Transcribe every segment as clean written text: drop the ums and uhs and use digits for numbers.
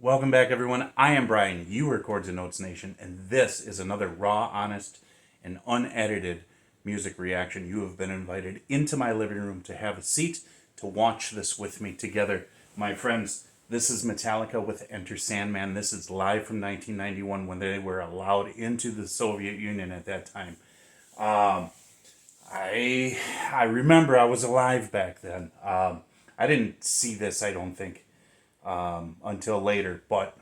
Welcome back, everyone. I am Brian. You are Chords and Notes Nation, and this is another raw, honest, and unedited music reaction. You have been invited into my living room to have a seat to watch this with me together. My friends, this is Metallica with Enter Sandman. This is live from 1991 when they were allowed into the Soviet Union at that time. I remember I was alive back then. I didn't see this, I don't think, until later, but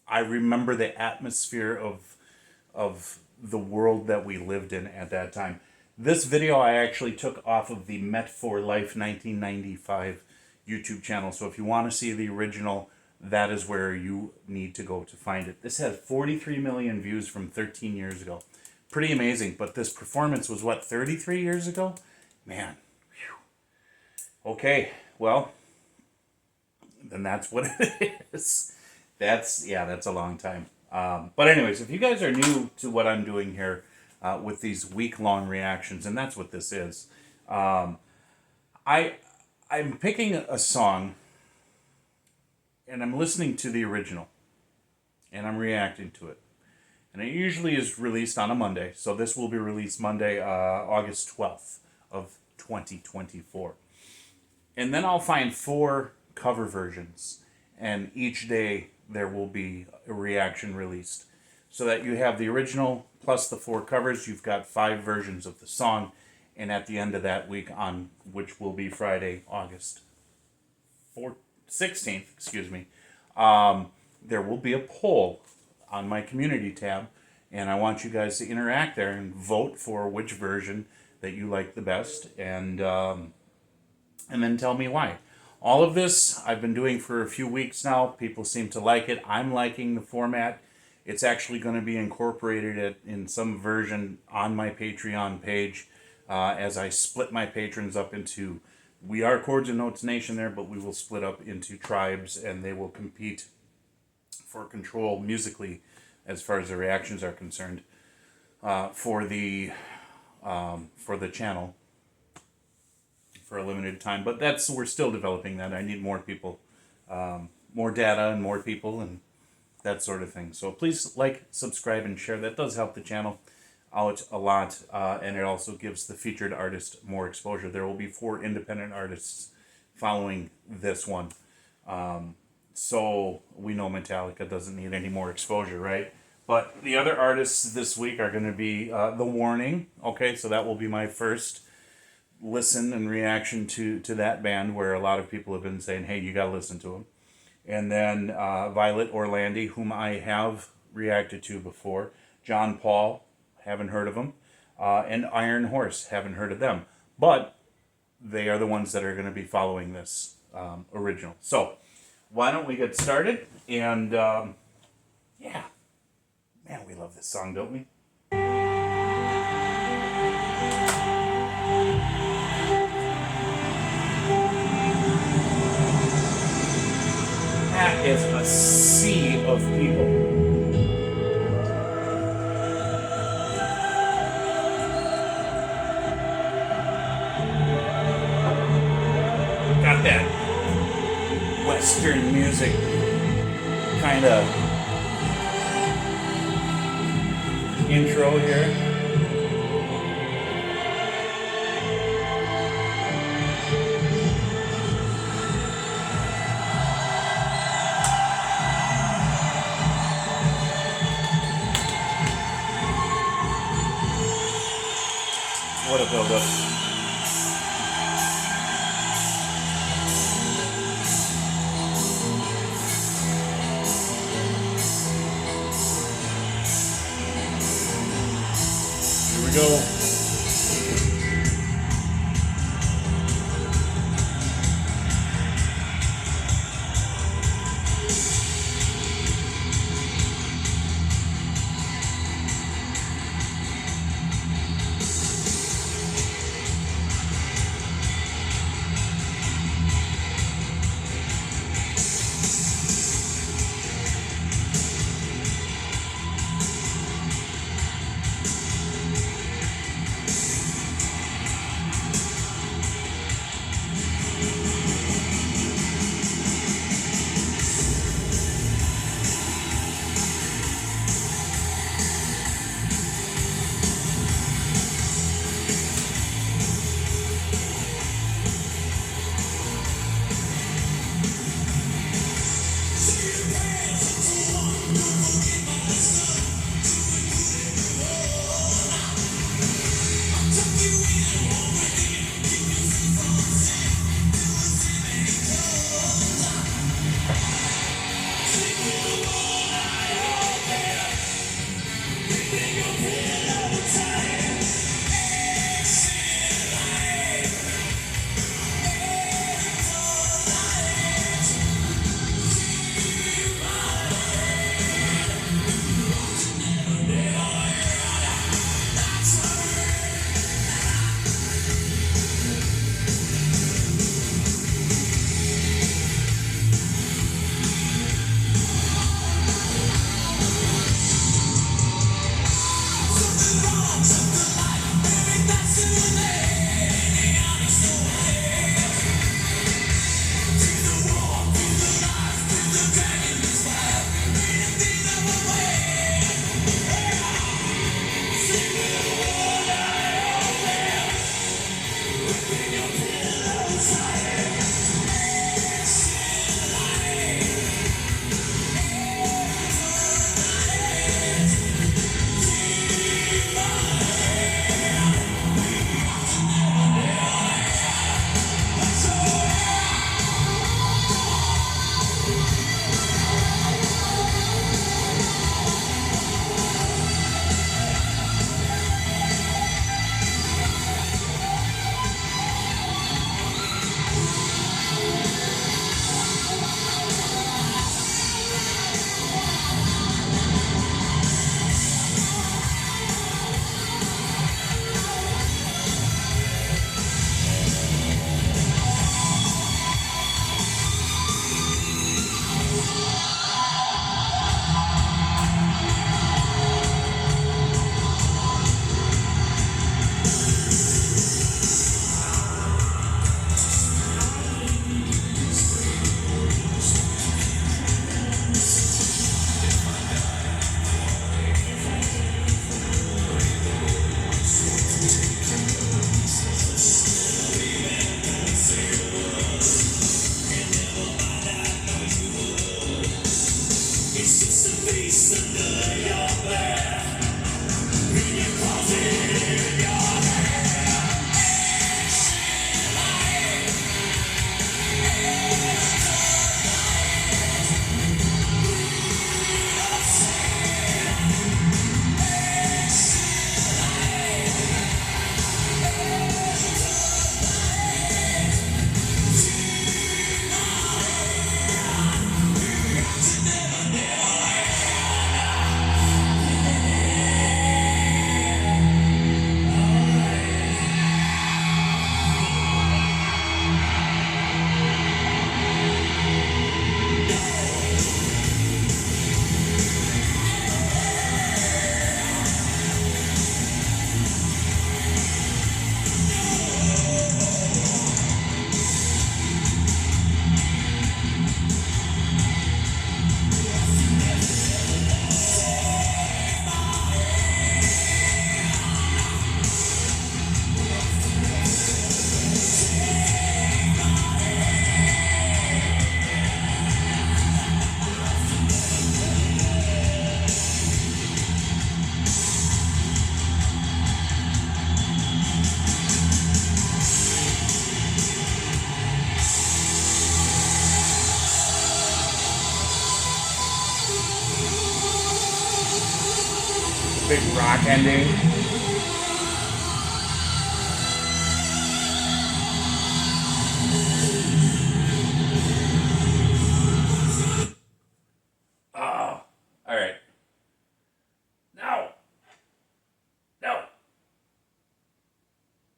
I remember the atmosphere of the world that we lived in at that time. This video I actually took off of the Met for Life 1995 YouTube channel, so if you want to see the original, that is where you need to go to find it. This has 43 million views from 13 years ago. Pretty amazing, but this performance was, what, 33 years ago? Man. Whew. Okay, well, then that's what it is. That's a long time. But anyways, if you guys are new to what I'm doing here with these week-long reactions, and that's what this is, I'm picking a song, and I'm listening to the original, and I'm reacting to it. And it usually is released on a Monday, so this will be released Monday, August 12th of 2024. And then I'll find 4 cover versions, and each day there will be a reaction released, so that you have the original plus the 4 covers. You've got 5 versions of the song, and at the end of that week, on which will be Friday, August 16th, excuse me, there will be a poll on my community tab, and I want you guys to interact there and vote for which version that you like the best, and then tell me why. All of this I've been doing for a few weeks now. People seem to like it. I'm liking the format. It's actually going to be incorporated in some version on my Patreon page as I split my patrons up into, we are Chords and Notes Nation there, but we will split up into tribes, and they will compete for control musically as far as the reactions are concerned for the channel for a limited time. But we're still developing that. I need more people, more data and more people and that sort of thing. So please like, subscribe, and share. That does help the channel out a lot, and it also gives the featured artist more exposure. There will be 4 independent artists following this one. So we know Metallica doesn't need any more exposure, right? But the other artists this week are going to be The Warning. Okay, so that will be my first listen and reaction to that band, where a lot of people have been saying, hey, you got to listen to them. And then Violet Orlandi, whom I have reacted to before. John Paul, haven't heard of him. And Iron Horse, haven't heard of them. But they are the ones that are going to be following this original. So why don't we get started? And yeah, man, we love this song, don't we? That is a sea of people. Got that Western music kind of intro here. What a build-up. Here we go. Big rock ending. Oh, all right. No, no.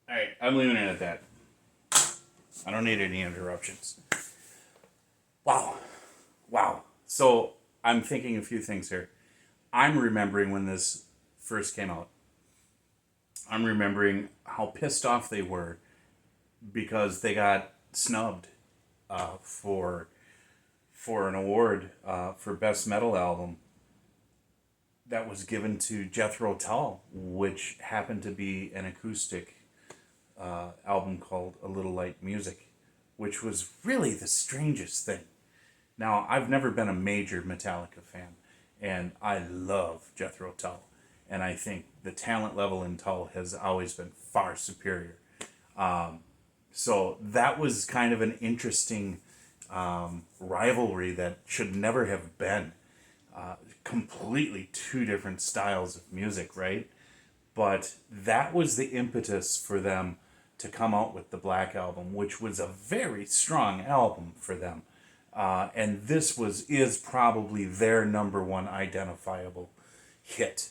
All right, I'm leaving it at that. I don't need any interruptions. Wow, wow. So I'm thinking a few things here. I'm remembering when this first came out. I'm remembering how pissed off they were because they got snubbed for an award for best metal album that was given to Jethro Tull, which happened to be an acoustic album called A Little Light Music, which was really the strangest thing. Now, I've never been a major Metallica fan, and I love Jethro Tull, and I think the talent level in Tull has always been far superior. So that was kind of an interesting rivalry that should never have been. Completely two different styles of music, right? But that was the impetus for them to come out with the Black Album, which was a very strong album for them. And this is probably their number one identifiable hit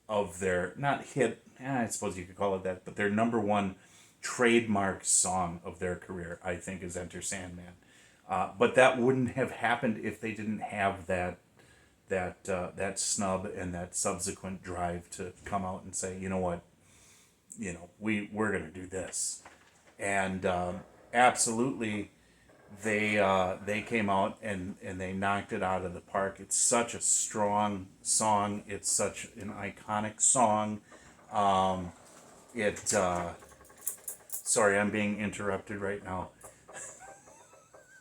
of their, not hit, I suppose you could call it that, but their number one trademark song of their career, I think, is Enter Sandman. But that wouldn't have happened if they didn't have that snub and that subsequent drive to come out and say, you know what, we're gonna do this, and absolutely, they came out and they knocked it out of the park. It's such a strong song. It's such an iconic song. It sorry, I'm being interrupted right now.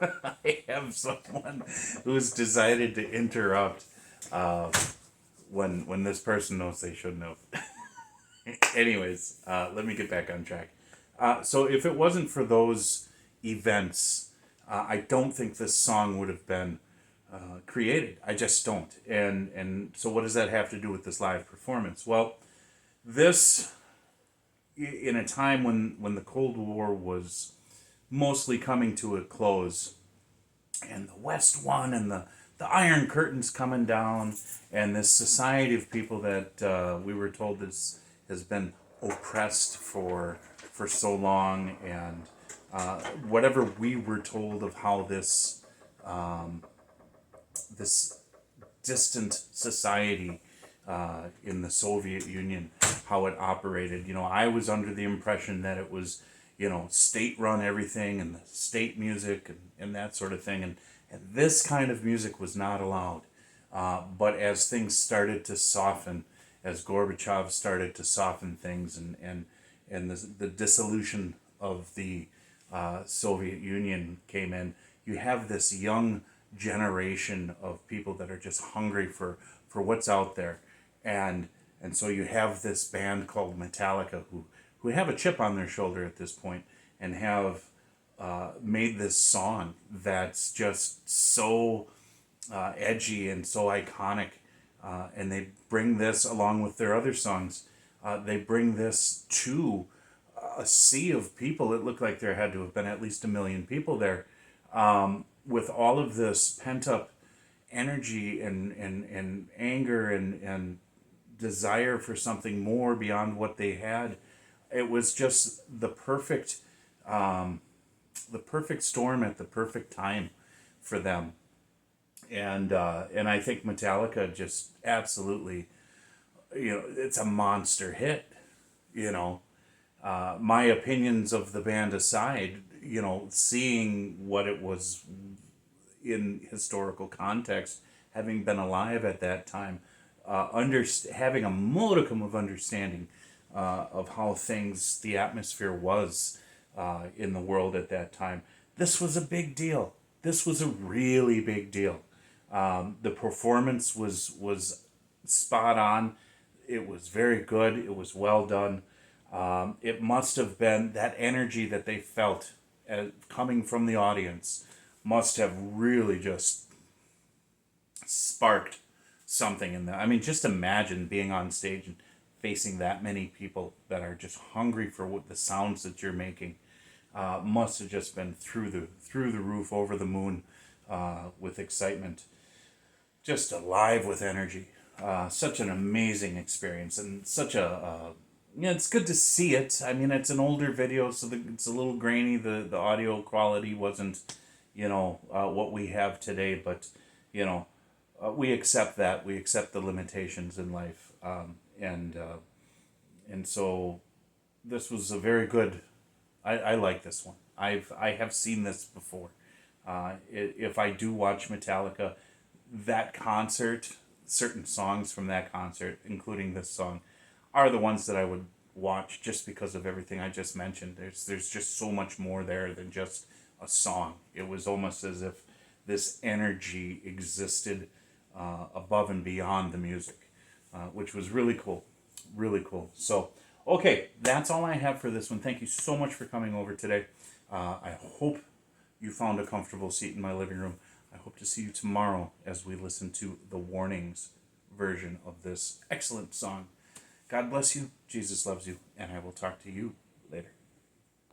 I have someone who's decided to interrupt when this person knows they shouldn't have. Anyways, let me get back on track. So if it wasn't for those events, I don't think this song would have been created. I just don't. And so what does that have to do with this live performance? Well, this, in a time when the Cold War was mostly coming to a close, and the West won, and the Iron Curtain's coming down, and this society of people that we were told has been oppressed for so long, and whatever we were told of how this distant society in the Soviet Union, how it operated. I was under the impression that it was, state run everything, and the state music and that sort of thing. And this kind of music was not allowed. But as things started to soften, as Gorbachev started to soften things, and the dissolution of the Soviet Union came in, you have this young generation of people that are just hungry for what's out there. And so you have this band called Metallica who have a chip on their shoulder at this point, and have made this song that's just so edgy and so iconic. And they bring this along with their other songs. They bring this to a sea of people. It looked like there had to have been at least 1 million people there, with all of this pent up energy and anger and desire for something more beyond what they had. It was just the perfect storm at the perfect time for them. And I think Metallica just absolutely, it's a monster hit. My opinions of the band aside, seeing what it was in historical context, having been alive at that time, having a modicum of understanding of how the atmosphere was in the world at that time, this was a big deal. This was a really big deal. The performance was spot on. It was very good. It was well done. It must have been that energy that they felt coming from the audience must have really just sparked something in them. I mean, just imagine being on stage and facing that many people that are just hungry for what the sounds that you're making must have just been through the roof, over the moon, with excitement, just alive with energy. Such an amazing experience, and such a yeah, it's good to see it. I mean, it's an older video, so it's a little grainy. The audio quality wasn't, what we have today, but you know, we accept that. We accept the limitations in life, and so this was a very good. I like this one. I have seen this before. If I do watch Metallica, that concert, certain songs from that concert, including this song, are the ones that I would watch just because of everything I just mentioned. There's just so much more there than just a song. It was almost as if this energy existed above and beyond the music, which was really cool. Really cool. So, okay, that's all I have for this one. Thank you so much for coming over today. I hope you found a comfortable seat in my living room. I hope to see you tomorrow as we listen to the Warnings version of this excellent song. God bless you. Jesus loves you. And I will talk to you